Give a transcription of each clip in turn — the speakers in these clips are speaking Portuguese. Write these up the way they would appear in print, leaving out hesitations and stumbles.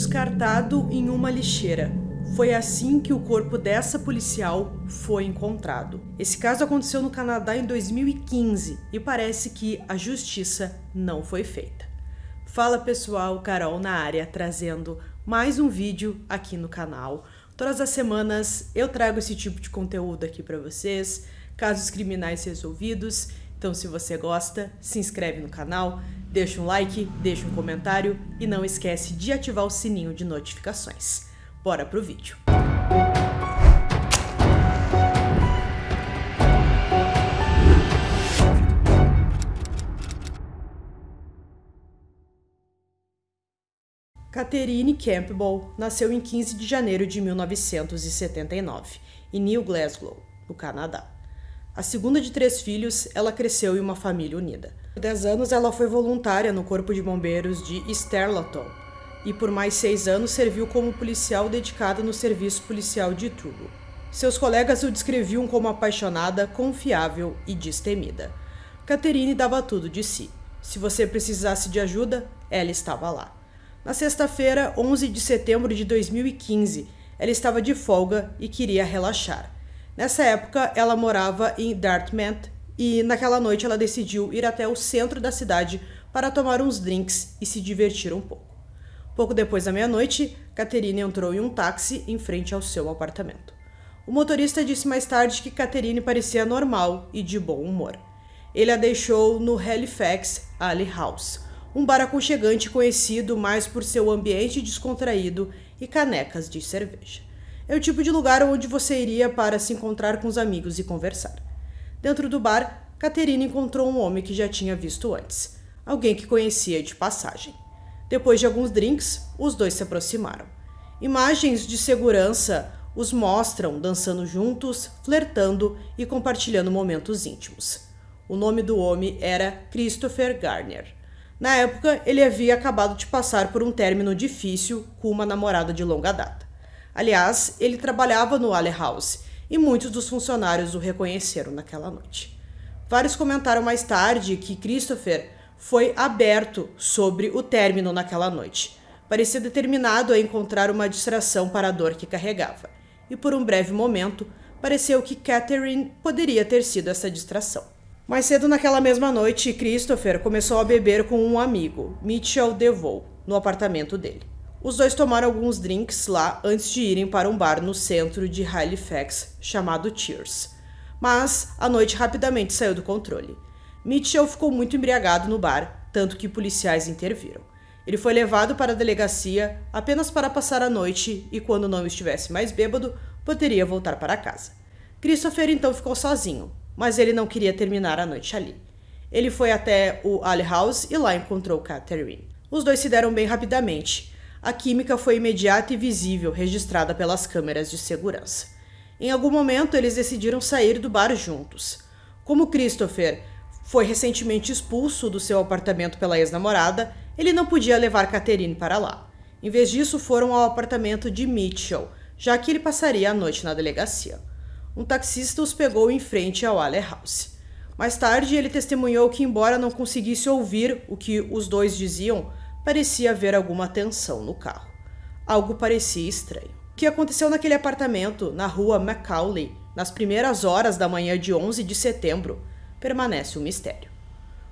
descartado em uma lixeira. Foi assim que o corpo dessa policial foi encontrado. Esse caso aconteceu no Canadá em 2015 e parece que a justiça não foi feita. Fala pessoal, Carol na área, trazendo mais um vídeo aqui no canal. Todas as semanas eu trago esse tipo de conteúdo aqui para vocês, casos criminais resolvidos. Então se você gosta, se inscreve no canal, deixa um like, deixa um comentário e não esquece de ativar o sininho de notificações. Bora pro vídeo. Catherine Campbell nasceu em 15 de janeiro de 1979, em New Glasgow, no Canadá. A segunda de 3 filhos, ela cresceu em uma família unida. Por 10 anos, ela foi voluntária no Corpo de Bombeiros de Sterlaton e por mais 6 anos serviu como policial dedicada no Serviço Policial de Truro. Seus colegas o descreviam como apaixonada, confiável e destemida. Catherine dava tudo de si. Se você precisasse de ajuda, ela estava lá. Na sexta-feira, 11 de setembro de 2015, ela estava de folga e queria relaxar. Nessa época, ela morava em Dartmouth e naquela noite ela decidiu ir até o centro da cidade para tomar uns drinks e se divertir um pouco. Pouco depois da meia-noite, Catherine entrou em um táxi em frente ao seu apartamento. O motorista disse mais tarde que Catherine parecia normal e de bom humor. Ele a deixou no Halifax Ale House, um bar aconchegante conhecido mais por seu ambiente descontraído e canecas de cerveja. É o tipo de lugar onde você iria para se encontrar com os amigos e conversar. Dentro do bar, Catherine encontrou um homem que já tinha visto antes, alguém que conhecia de passagem. Depois de alguns drinks, os dois se aproximaram. Imagens de segurança os mostram dançando juntos, flertando e compartilhando momentos íntimos. O nome do homem era Christopher Garner. Na época, ele havia acabado de passar por um término difícil com uma namorada de longa data. Aliás, ele trabalhava no Ale House e muitos dos funcionários o reconheceram naquela noite. Vários comentaram mais tarde que Christopher foi aberto sobre o término naquela noite. Parecia determinado a encontrar uma distração para a dor que carregava. E por um breve momento, pareceu que Catherine poderia ter sido essa distração. Mais cedo naquela mesma noite, Christopher começou a beber com um amigo, Mitchell DeVoe, no apartamento dele. Os dois tomaram alguns drinks lá antes de irem para um bar no centro de Halifax chamado Cheers. Mas a noite rapidamente saiu do controle. Mitchell ficou muito embriagado no bar, tanto que policiais interviram. Ele foi levado para a delegacia apenas para passar a noite e, quando não estivesse mais bêbado, poderia voltar para casa. Christopher então ficou sozinho, mas ele não queria terminar a noite ali. Ele foi até o Ale House e lá encontrou Catherine. Os dois se deram bem rapidamente. A química foi imediata e visível, registrada pelas câmeras de segurança. Em algum momento, eles decidiram sair do bar juntos. Como Christopher foi recentemente expulso do seu apartamento pela ex-namorada, ele não podia levar Catherine para lá. Em vez disso, foram ao apartamento de Mitchell, já que ele passaria a noite na delegacia. Um taxista os pegou em frente ao Ale House. Mais tarde, ele testemunhou que, embora não conseguisse ouvir o que os dois diziam, parecia haver alguma tensão no carro. Algo parecia estranho. O que aconteceu naquele apartamento, na rua Macaulay, nas primeiras horas da manhã de 11 de setembro, permanece um mistério.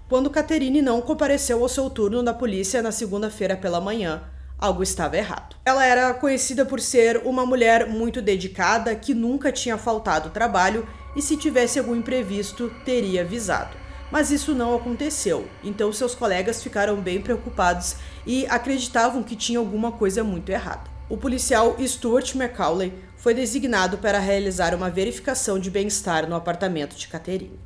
Quando Catherine não compareceu ao seu turno na polícia na segunda-feira pela manhã, algo estava errado. Ela era conhecida por ser uma mulher muito dedicada, que nunca tinha faltado trabalho e, se tivesse algum imprevisto, teria avisado. Mas isso não aconteceu, então seus colegas ficaram bem preocupados e acreditavam que tinha alguma coisa muito errada. O policial Stuart Macaulay foi designado para realizar uma verificação de bem-estar no apartamento de Catherine.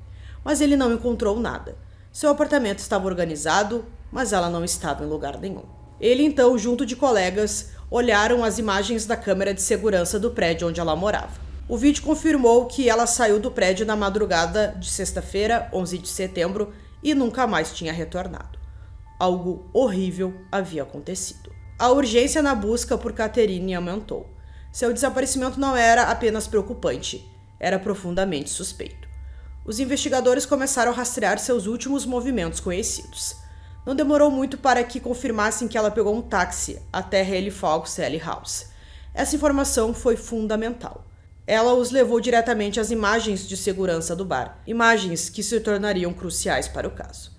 Mas ele não encontrou nada. Seu apartamento estava organizado, mas ela não estava em lugar nenhum. Ele então, junto de colegas, olharam as imagens da câmera de segurança do prédio onde ela morava. O vídeo confirmou que ela saiu do prédio na madrugada de sexta-feira, 11 de setembro, e nunca mais tinha retornado. Algo horrível havia acontecido. A urgência na busca por Catherine aumentou. Seu desaparecimento não era apenas preocupante, era profundamente suspeito. Os investigadores começaram a rastrear seus últimos movimentos conhecidos. Não demorou muito para que confirmassem que ela pegou um táxi até Haley Falk Sally House. Essa informação foi fundamental. Ela os levou diretamente às imagens de segurança do bar, imagens que se tornariam cruciais para o caso.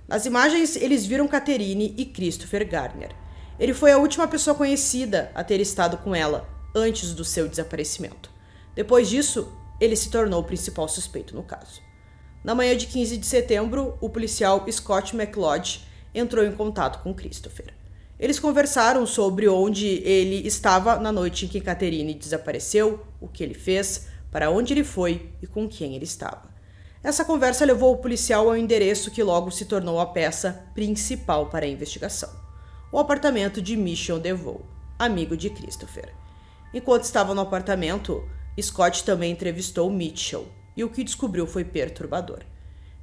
Nas imagens, eles viram Catherine e Christopher Garner. Ele foi a última pessoa conhecida a ter estado com ela antes do seu desaparecimento. Depois disso, ele se tornou o principal suspeito no caso. Na manhã de 15 de setembro, o policial Scott McLeod entrou em contato com Christopher. Eles conversaram sobre onde ele estava na noite em que Catherine desapareceu, o que ele fez, para onde ele foi e com quem ele estava. Essa conversa levou o policial ao endereço que logo se tornou a peça principal para a investigação: o apartamento de Mitchell DeVoe, amigo de Christopher. Enquanto estava no apartamento, Scott também entrevistou Mitchell, e o que descobriu foi perturbador.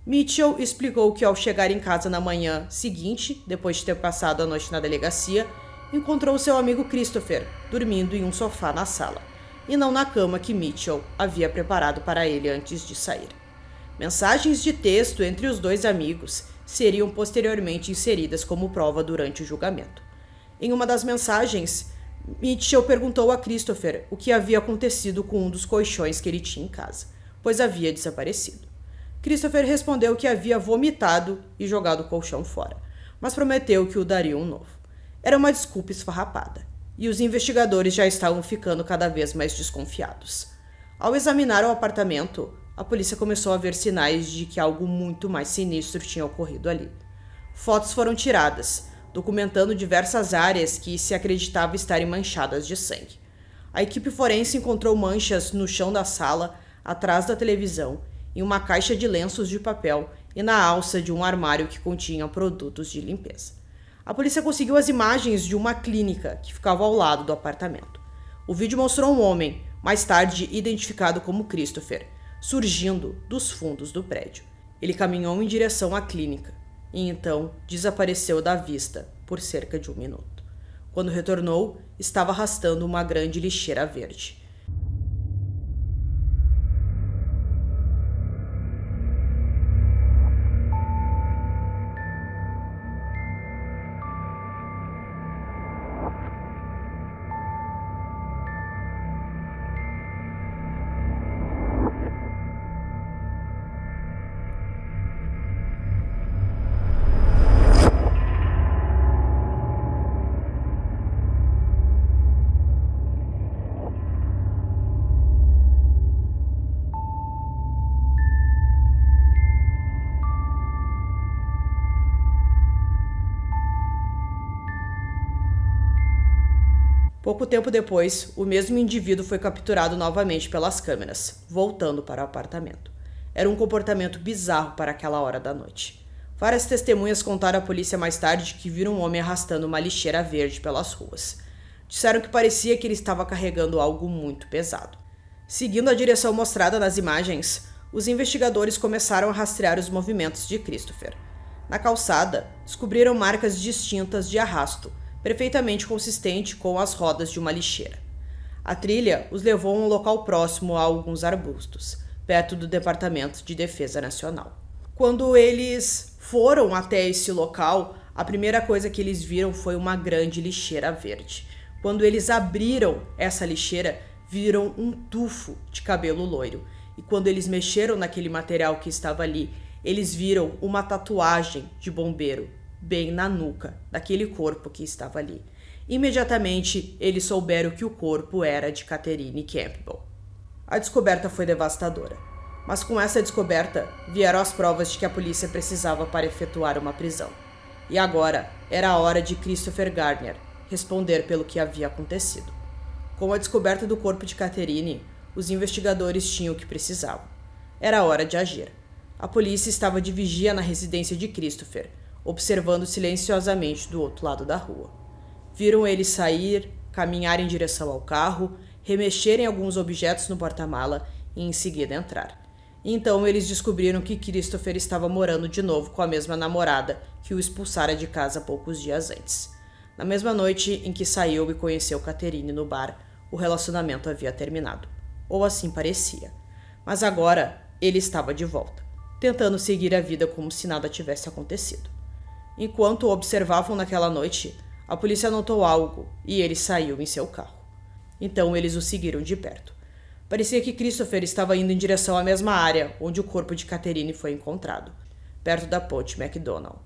Mitchell explicou que ao chegar em casa na manhã seguinte, depois de ter passado a noite na delegacia, encontrou seu amigo Christopher dormindo em um sofá na sala, e não na cama que Mitchell havia preparado para ele antes de sair. Mensagens de texto entre os dois amigos seriam posteriormente inseridas como prova durante o julgamento. Em uma das mensagens, Mitchell perguntou a Christopher o que havia acontecido com um dos colchões que ele tinha em casa, pois havia desaparecido. Christopher respondeu que havia vomitado e jogado o colchão fora, mas prometeu que o daria um novo. Era uma desculpa esfarrapada, e os investigadores já estavam ficando cada vez mais desconfiados. Ao examinar o apartamento, a polícia começou a ver sinais de que algo muito mais sinistro tinha ocorrido ali. Fotos foram tiradas, documentando diversas áreas que se acreditava estarem manchadas de sangue. A equipe forense encontrou manchas no chão da sala, atrás da televisão, em uma caixa de lenços de papel e na alça de um armário que continha produtos de limpeza. A polícia conseguiu as imagens de uma clínica que ficava ao lado do apartamento. O vídeo mostrou um homem, mais tarde identificado como Christopher, surgindo dos fundos do prédio. Ele caminhou em direção à clínica e então desapareceu da vista por cerca de 1 minuto. Quando retornou, estava arrastando uma grande lixeira verde. Pouco tempo depois, o mesmo indivíduo foi capturado novamente pelas câmeras, voltando para o apartamento. Era um comportamento bizarro para aquela hora da noite. Várias testemunhas contaram à polícia mais tarde que viram um homem arrastando uma lixeira verde pelas ruas. Disseram que parecia que ele estava carregando algo muito pesado. Seguindo a direção mostrada nas imagens, os investigadores começaram a rastrear os movimentos de Christopher. Na calçada, descobriram marcas distintas de arrasto, perfeitamente consistente com as rodas de uma lixeira. A trilha os levou a um local próximo a alguns arbustos, perto do Departamento de Defesa Nacional. Quando eles foram até esse local, a primeira coisa que eles viram foi uma grande lixeira verde. Quando eles abriram essa lixeira, viram um tufo de cabelo loiro. E quando eles mexeram naquele material que estava ali, eles viram uma tatuagem de bombeiro bem na nuca daquele corpo que estava ali. Imediatamente, eles souberam que o corpo era de Catherine Campbell. A descoberta foi devastadora, mas com essa descoberta vieram as provas de que a polícia precisava para efetuar uma prisão. E agora era a hora de Christopher Garner responder pelo que havia acontecido. Com a descoberta do corpo de Catherine, os investigadores tinham o que precisavam. Era a hora de agir. A polícia estava de vigia na residência de Christopher, observando silenciosamente do outro lado da rua. Viram ele sair, caminhar em direção ao carro, remexer em alguns objetos no porta-mala e em seguida entrar. Então eles descobriram que Christopher estava morando de novo com a mesma namorada que o expulsara de casa poucos dias antes. Na mesma noite em que saiu e conheceu Catherine no bar, o relacionamento havia terminado. Ou assim parecia. Mas agora ele estava de volta, tentando seguir a vida como se nada tivesse acontecido. Enquanto o observavam naquela noite, a polícia notou algo e ele saiu em seu carro. Então eles o seguiram de perto. Parecia que Christopher estava indo em direção à mesma área onde o corpo de Catherine foi encontrado, perto da ponte McDonald.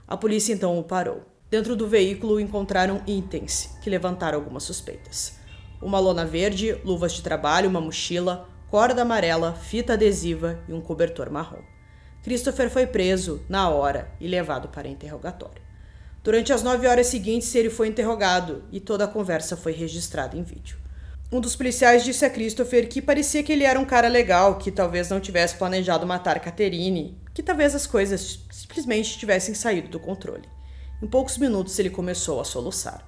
A polícia então o parou. Dentro do veículo encontraram itens que levantaram algumas suspeitas. Uma lona verde, luvas de trabalho, uma mochila, corda amarela, fita adesiva e um cobertor marrom. Christopher foi preso na hora e levado para interrogatório. Durante as 9 horas seguintes, ele foi interrogado e toda a conversa foi registrada em vídeo. Um dos policiais disse a Christopher que parecia que ele era um cara legal, que talvez não tivesse planejado matar Catherine, que talvez as coisas simplesmente tivessem saído do controle. Em poucos minutos ele começou a soluçar.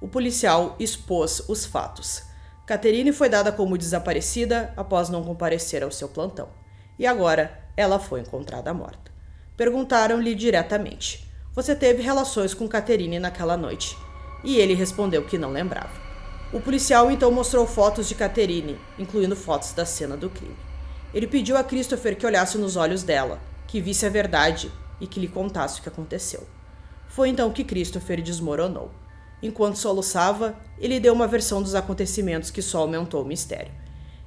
O policial expôs os fatos. Catherine foi dada como desaparecida após não comparecer ao seu plantão. E agora ela foi encontrada morta. Perguntaram-lhe diretamente: "Você teve relações com Catherine naquela noite?" E ele respondeu que não lembrava. O policial então mostrou fotos de Catherine, incluindo fotos da cena do crime. Ele pediu a Christopher que olhasse nos olhos dela, que visse a verdade e que lhe contasse o que aconteceu. Foi então que Christopher desmoronou. Enquanto soluçava, ele deu uma versão dos acontecimentos que só aumentou o mistério.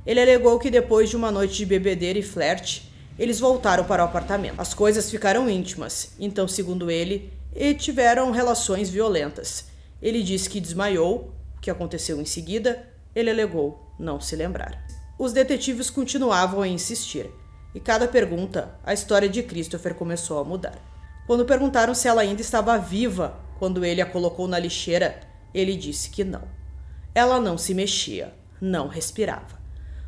Ele alegou que depois de uma noite de bebedeira e flerte, eles voltaram para o apartamento. As coisas ficaram íntimas, então, segundo ele, tiveram relações violentas. Ele disse que desmaiou. O que aconteceu em seguida, ele alegou não se lembrar. Os detetives continuavam a insistir, e cada pergunta, a história de Christopher começou a mudar. Quando perguntaram se ela ainda estava viva quando ele a colocou na lixeira, ele disse que não. Ela não se mexia, não respirava.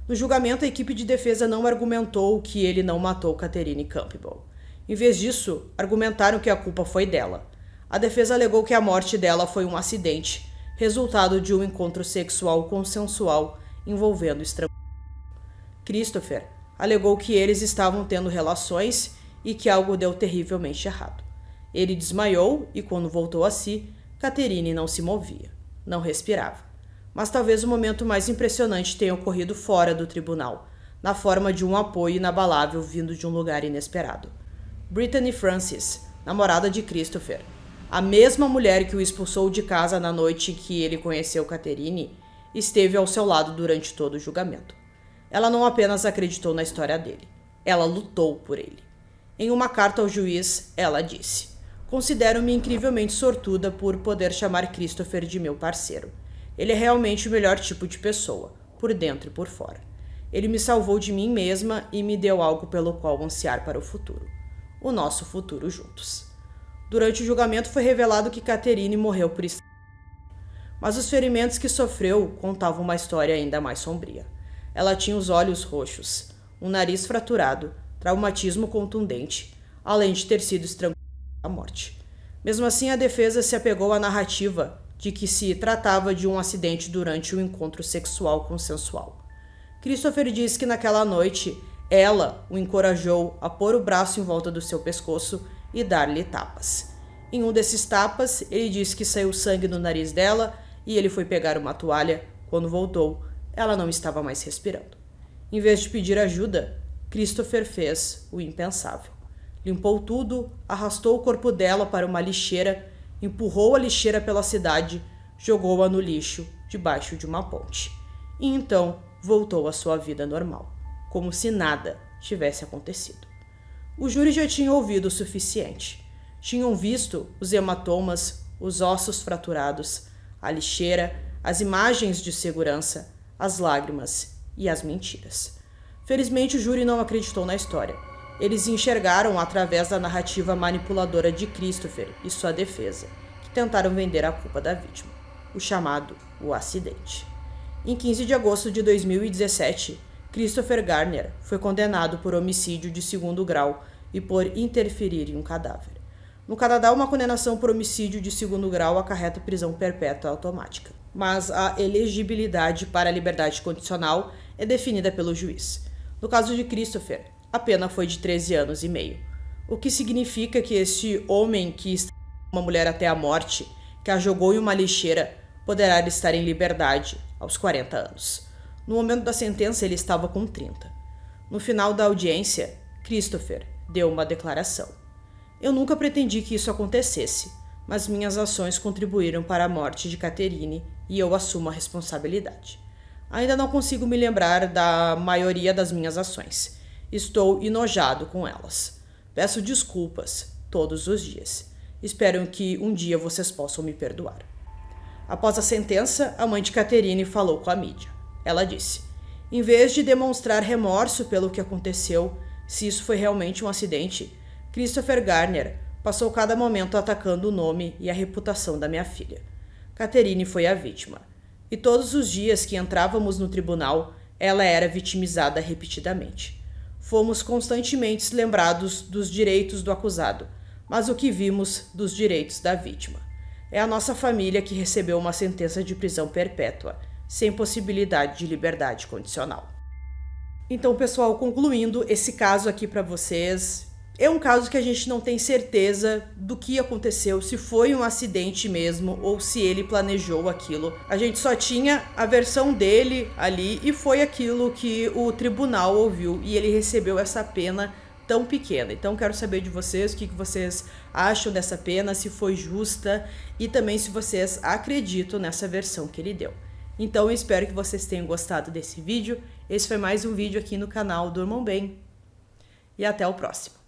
No julgamento, a equipe de defesa não argumentou que ele não matou Catherine Campbell. Em vez disso, argumentaram que a culpa foi dela. A defesa alegou que a morte dela foi um acidente, resultado de um encontro sexual consensual envolvendo estrangulamento. Christopher alegou que eles estavam tendo relações e que algo deu terrivelmente errado. Ele desmaiou e, quando voltou a si, Catherine não se movia, não respirava. Mas talvez o momento mais impressionante tenha ocorrido fora do tribunal, na forma de um apoio inabalável vindo de um lugar inesperado. Brittany Francis, namorada de Christopher, a mesma mulher que o expulsou de casa na noite em que ele conheceu Catherine, esteve ao seu lado durante todo o julgamento. Ela não apenas acreditou na história dele, ela lutou por ele. Em uma carta ao juiz, ela disse: "Considero-me incrivelmente sortuda por poder chamar Christopher de meu parceiro. Ele é realmente o melhor tipo de pessoa, por dentro e por fora. Ele me salvou de mim mesma e me deu algo pelo qual ansiar para o futuro. O nosso futuro juntos." Durante o julgamento foi revelado que Catherine morreu por estrangulamento. Mas os ferimentos que sofreu contavam uma história ainda mais sombria. Ela tinha os olhos roxos, um nariz fraturado, traumatismo contundente, além de ter sido estrangulada à morte. Mesmo assim, a defesa se apegou à narrativa de que se tratava de um acidente durante um encontro sexual consensual. Christopher disse que naquela noite ela o encorajou a pôr o braço em volta do seu pescoço e dar-lhe tapas. Em um desses tapas, ele disse que saiu sangue no nariz dela e ele foi pegar uma toalha. Quando voltou, ela não estava mais respirando. Em vez de pedir ajuda, Christopher fez o impensável. Limpou tudo, arrastou o corpo dela para uma lixeira, empurrou a lixeira pela cidade, jogou-a no lixo debaixo de uma ponte. E então voltou à sua vida normal, como se nada tivesse acontecido. O júri já tinha ouvido o suficiente. Tinham visto os hematomas, os ossos fraturados, a lixeira, as imagens de segurança, as lágrimas e as mentiras. Felizmente, o júri não acreditou na história. Eles enxergaram através da narrativa manipuladora de Christopher e sua defesa, que tentaram vender a culpa da vítima, o chamado o acidente. Em 15 de agosto de 2017, Christopher Garner foi condenado por homicídio de segundo grau e por interferir em um cadáver. No Canadá, uma condenação por homicídio de segundo grau acarreta prisão perpétua automática, mas a elegibilidade para a liberdade condicional é definida pelo juiz. No caso de Christopher, a pena foi de 13 anos e meio, o que significa que este homem que estrangulou uma mulher até a morte, que a jogou em uma lixeira, poderá estar em liberdade aos 40 anos. No momento da sentença, ele estava com 30. No final da audiência, Christopher deu uma declaração. Eu nunca pretendi que isso acontecesse, mas minhas ações contribuíram para a morte de Catherine e eu assumo a responsabilidade. Ainda não consigo me lembrar da maioria das minhas ações. Estou enojado com elas. Peço desculpas todos os dias. Espero que um dia vocês possam me perdoar. Após a sentença, a mãe de Catherine falou com a mídia. Ela disse: em vez de demonstrar remorso pelo que aconteceu, se isso foi realmente um acidente, Christopher Garner passou cada momento atacando o nome e a reputação da minha filha. Catherine foi a vítima. E todos os dias que entrávamos no tribunal, ela era vitimizada repetidamente. Fomos constantemente lembrados dos direitos do acusado, mas o que vimos dos direitos da vítima. É a nossa família que recebeu uma sentença de prisão perpétua, sem possibilidade de liberdade condicional. Então, pessoal, concluindo esse caso aqui para vocês, é um caso que a gente não tem certeza do que aconteceu, se foi um acidente mesmo ou se ele planejou aquilo. A gente só tinha a versão dele ali e foi aquilo que o tribunal ouviu e ele recebeu essa pena tão pequena. Então quero saber de vocês o que vocês acham dessa pena, se foi justa e também se vocês acreditam nessa versão que ele deu. Então eu espero que vocês tenham gostado desse vídeo. Esse foi mais um vídeo aqui no canal Durmam Bem e até o próximo.